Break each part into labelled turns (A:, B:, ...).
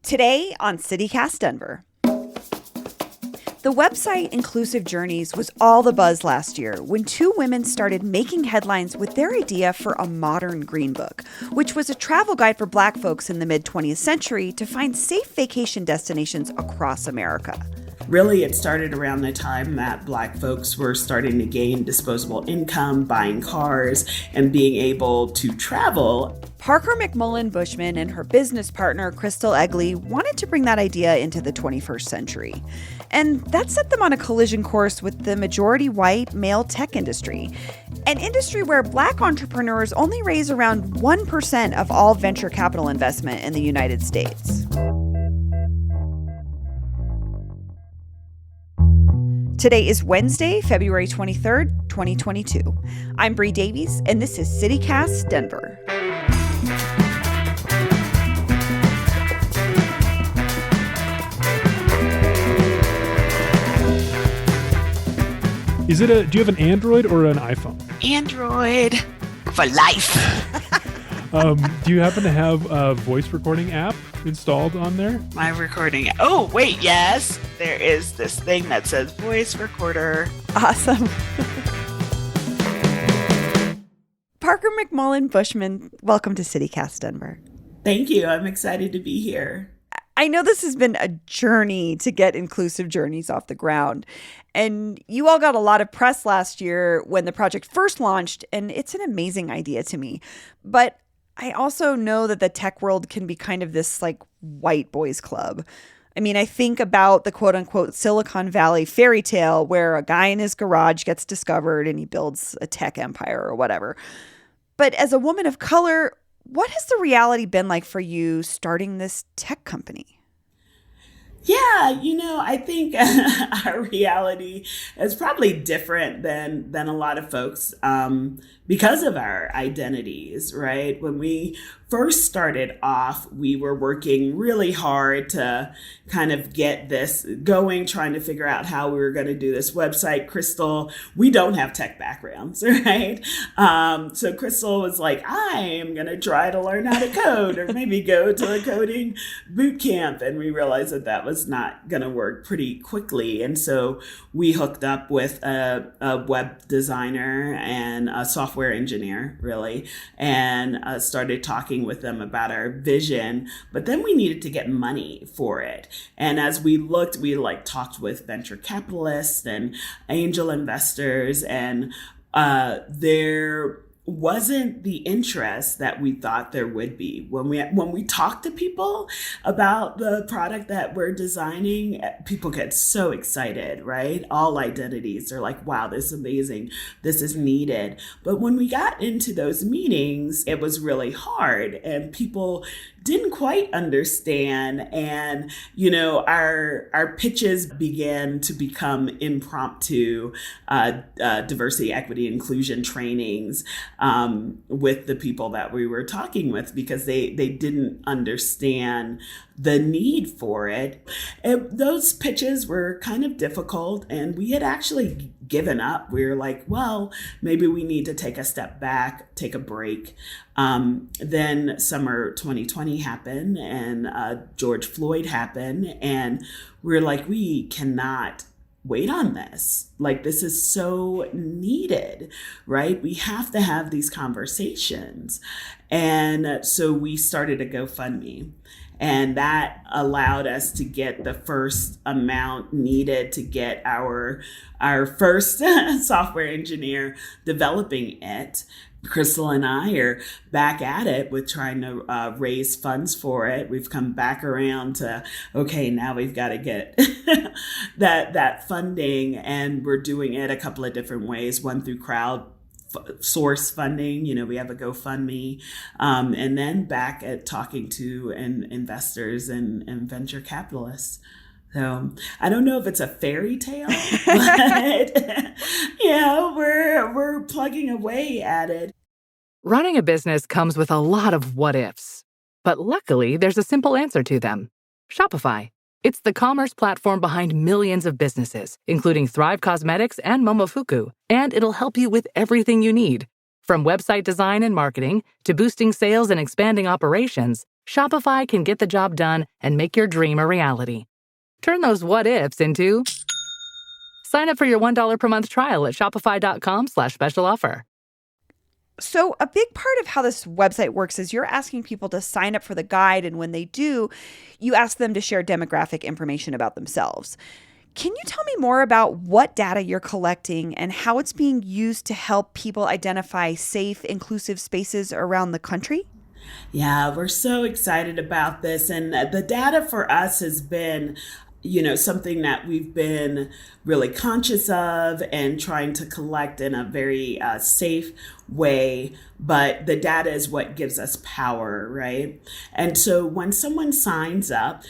A: Today on CityCast Denver. The website Inclusive Journeys was all the buzz last year when two women started making headlines with their idea for a modern green book, which was a travel guide for Black folks in the mid-20th century to find safe vacation destinations across America.
B: Really, it started around the time that Black folks were starting to gain disposable income, buying cars, and being able to travel.
A: Parker McMullen Bushman and her business partner, Crystal Egley, wanted to bring that idea into the 21st century. And that set them on a collision course with the majority white male tech industry, an industry where Black entrepreneurs only raise around 1% of all venture capital investment in the United States. Today is Wednesday, February 23rd, 2022. I'm Bree Davies, and this is CityCast Denver.
C: Do you have an Android or an iPhone?
D: Android for life.
C: Do you happen to have a voice recording app installed on there?
D: My recording. Oh, wait, yes. There is this thing that says voice recorder.
A: Awesome. Parker McMullen Bushman, welcome to CityCast Denver.
B: Thank you. I'm excited to be here.
A: I know this has been a journey to get Inclusive Journeys off the ground. And you all got a lot of press last year when the project first launched, and it's an amazing idea to me. But I also know that the tech world can be kind of this like white boys club. I mean, I think about the quote unquote Silicon Valley fairy tale where a guy in his garage gets discovered and he builds a tech empire or whatever. But as a woman of color, what has the reality been like for you starting this tech company?
B: Yeah, I think our reality is probably different than a lot of folks because of our identities, right? When we first started off, we were working really hard to kind of get this going, trying to figure out how we were going to do this website. Crystal, we don't have tech backgrounds, right? So Crystal was like, I am going to try to learn how to code or maybe go to a coding boot camp. And we realized that was not going to work pretty quickly. And so we hooked up with a web designer and a software engineer, really, and started talking with them about our vision. But then we needed to get money for it. And as we looked, we talked with venture capitalists and angel investors, and there wasn't the interest that we thought there would be. When we talk to people about the product that we're designing, people get so excited, right? All identities are like, wow, this is amazing. This is needed. But when we got into those meetings, it was really hard and people didn't quite understand. And, our pitches began to become impromptu diversity, equity, inclusion trainings with the people that we were talking with because they didn't understand the need for it. Those pitches were kind of difficult and we had actually given up. We were like, well, maybe we need to take a step back, take a break. Then summer 2020 happened and George Floyd happened. And we're like, we cannot wait on this. This is so needed, right? We have to have these conversations. And so we started a GoFundMe. And that allowed us to get the first amount needed to get our first software engineer developing it. Crystal and I are back at it with trying to raise funds for it. We've come back around to, okay, now we've got to get that funding, and we're doing it a couple of different ways. One through source funding, we have a GoFundMe, and then back at talking to investors and venture capitalists. So I don't know if it's a fairy tale, but we're plugging away at it.
E: Running a business comes with a lot of what ifs, but luckily there's a simple answer to them. Shopify. It's the commerce platform behind millions of businesses, including Thrive Cosmetics and Momofuku, and it'll help you with everything you need. From website design and marketing to boosting sales and expanding operations, Shopify can get the job done and make your dream a reality. Turn those what ifs into... Sign up for your $1 per month trial at shopify.com/special offer.
A: So a big part of how this website works is you're asking people to sign up for the guide, and when they do, you ask them to share demographic information about themselves. Can you tell me more about what data you're collecting and how it's being used to help people identify safe, inclusive spaces around the country?
B: Yeah, we're so excited about this. And the data for us has been, something that we've been really conscious of and trying to collect in a very safe way. But the data is what gives us power, right? And so when someone signs up,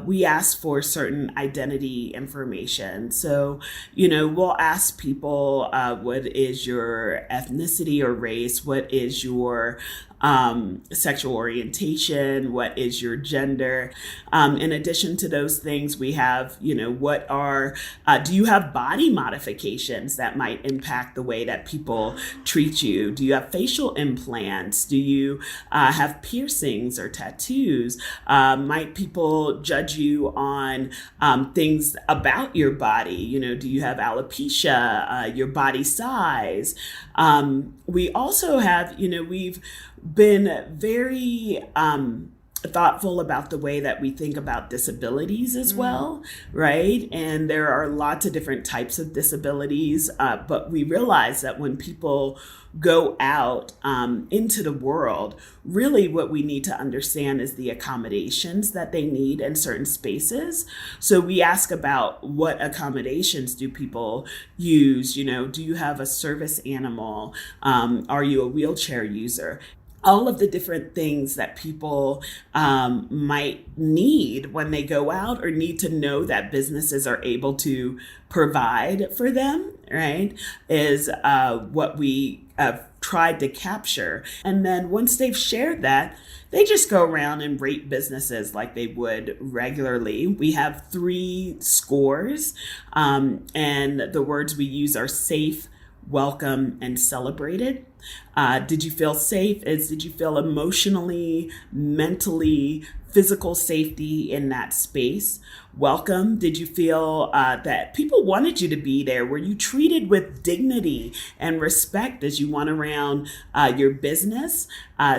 B: we ask for certain identity information. So, we'll ask people, what is your ethnicity or race? What is your sexual orientation? What is your gender? In addition to those things, we have, what are, do you have body modifications that might impact the way that people treat you? Do you have facial implants? Do you have piercings or tattoos? Might people judge you on things about your body? Do you have alopecia, your body size? We also have, we've been very thoughtful about the way that we think about disabilities as well, right? And there are lots of different types of disabilities, but we realize that when people go out into the world, really what we need to understand is the accommodations that they need in certain spaces. So we ask about what accommodations do people use? Do you have a service animal? Are you a wheelchair user? All of the different things that people might need when they go out or need to know that businesses are able to provide for them, right, is what we have tried to capture. And then once they've shared that, they just go around and rate businesses like they would regularly. We have 3 scores, and the words we use are safe, welcome, and celebrated. Did you feel safe? Did you feel emotionally, mentally, physical safety in that space? Welcome. Did you feel that people wanted you to be there? Were you treated with dignity and respect as you went around your business?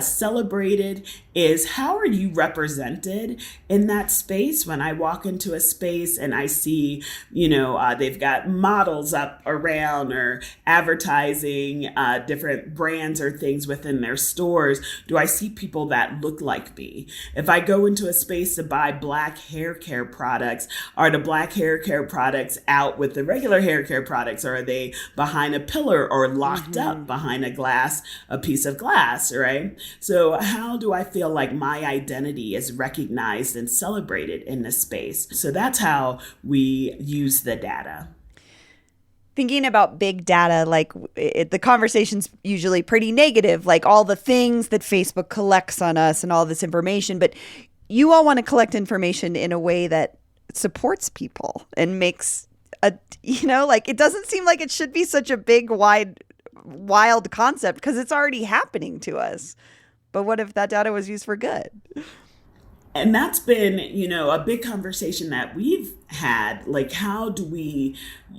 B: Celebrated is how are you represented in that space? When I walk into a space and I see, they've got models up around or advertising different brands or things within their stores, do I see people that look like me? If I go into a space to buy Black hair care products, are the Black hair care products out with the regular hair care products, or are they behind a pillar or locked up behind a piece of glass, right? So how do I feel like my identity is recognized and celebrated in this space? So that's how we use the data.
A: Thinking about big data, like the conversation's usually pretty negative, like all the things that Facebook collects on us and all this information. But you all want to collect information in a way that supports people and makes it doesn't seem like it should be such a big, wild concept because it's already happening to us. But what if that data was used for good?
B: And that's been, a big conversation that we've had. Like, how do we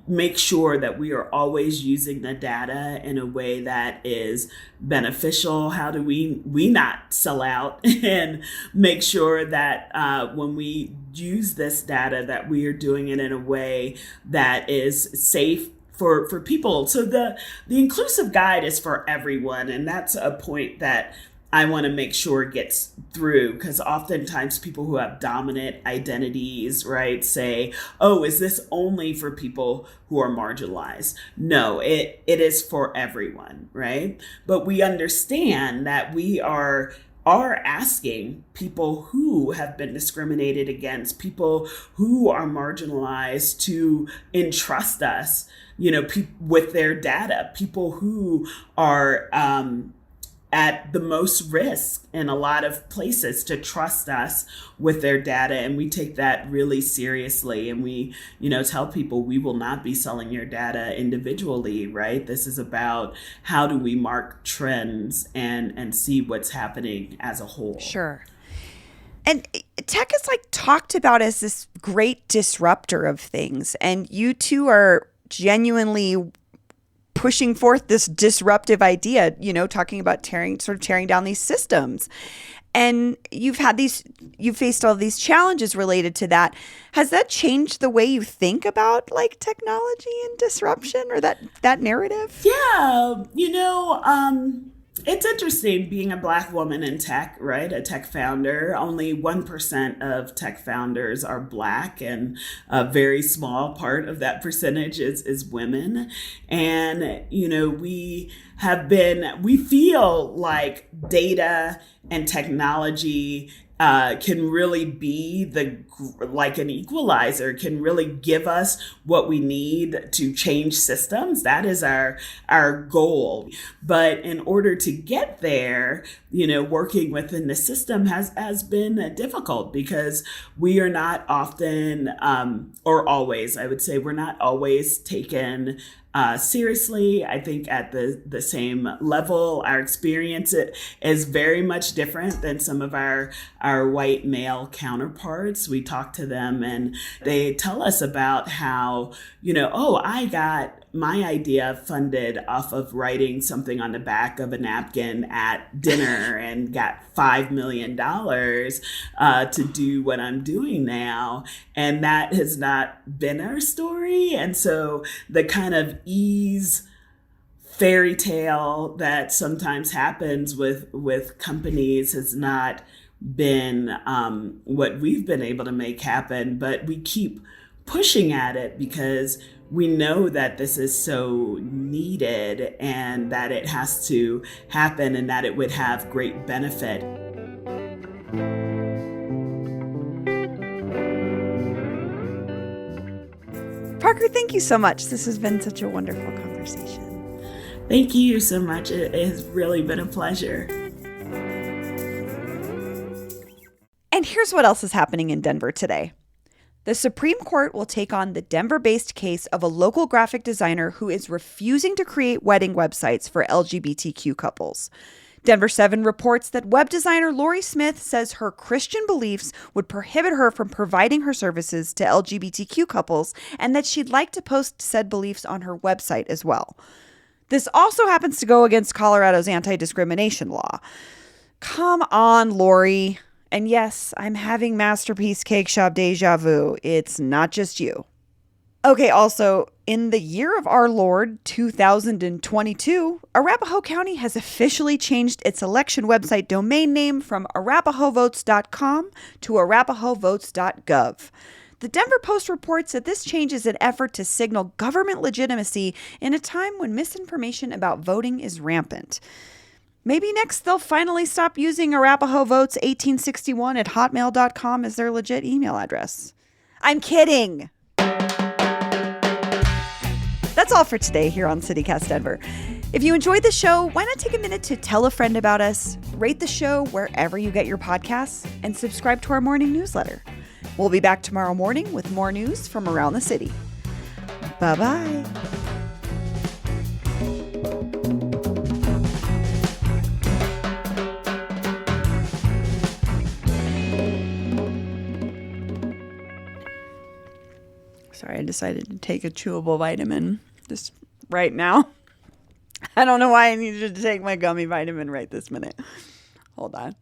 B: make sure that we are always using the data in a way that is beneficial? How do we not sell out and make sure that when we use this data that we are doing it in a way that is safe for people? So the inclusive guide is for everyone. And that's a point that I want to make sure it gets through, because oftentimes people who have dominant identities, right, say, oh, is this only for people who are marginalized? No, it is for everyone, right? But we understand that we are asking people who have been discriminated against, people who are marginalized, to entrust us, with their data, people who are at the most risk in a lot of places to trust us with their data. And we take that really seriously. And we, tell people we will not be selling your data individually, right? This is about how do we mark trends and see what's happening as a whole.
A: Sure. And tech is like talked about as this great disruptor of things. And you two are genuinely pushing forth this disruptive idea, talking about tearing down these systems. And you've faced all these challenges related to that. Has that changed the way you think about like technology and disruption or that narrative?
B: Yeah, it's interesting being a Black woman in tech, right? A tech founder. Only 1% of tech founders are Black, and a very small part of that percentage is women. And, we feel like data and technology can really be like an equalizer, can really give us what we need to change systems. That is our goal. But in order to get there, working within the system has been difficult because we are not often, or always, I would say, we're not always taken seriously. I think at the same level, our experience is very much different than some of our white male counterparts. We talk to them and they tell us about how, I got my idea funded off of writing something on the back of a napkin at dinner and got $5 million to do what I'm doing now. And that has not been our story. And so the kind of ease fairy tale that sometimes happens with companies has not been what we've been able to make happen. But we keep pushing at it because we know that this is so needed and that it has to happen and that it would have great benefit.
A: Parker, thank you so much. This has been such a wonderful conversation.
B: Thank you so much. It has really been a pleasure.
A: And here's what else is happening in Denver today. The Supreme Court will take on the Denver-based case of a local graphic designer who is refusing to create wedding websites for LGBTQ couples. Denver 7 reports that web designer Lori Smith says her Christian beliefs would prohibit her from providing her services to LGBTQ couples and that she'd like to post said beliefs on her website as well. This also happens to go against Colorado's anti-discrimination law. Come on, Lori. And yes, I'm having Masterpiece Cake Shop deja vu. It's not just you. Okay, also, in the year of our Lord, 2022, Arapahoe County has officially changed its election website domain name from arapahoevotes.com to arapahoevotes.gov. The Denver Post reports that this change is an effort to signal government legitimacy in a time when misinformation about voting is rampant. Maybe next they'll finally stop using arapahoevotes1861 at hotmail.com as their legit email address. I'm kidding. That's all for today here on CityCast Denver. If you enjoyed the show, why not take a minute to tell a friend about us, rate the show wherever you get your podcasts, and subscribe to our morning newsletter. We'll be back tomorrow morning with more news from around the city. Bye-bye. Sorry, I decided to take a chewable vitamin just right now. I don't know why I needed to take my gummy vitamin right this minute. Hold on.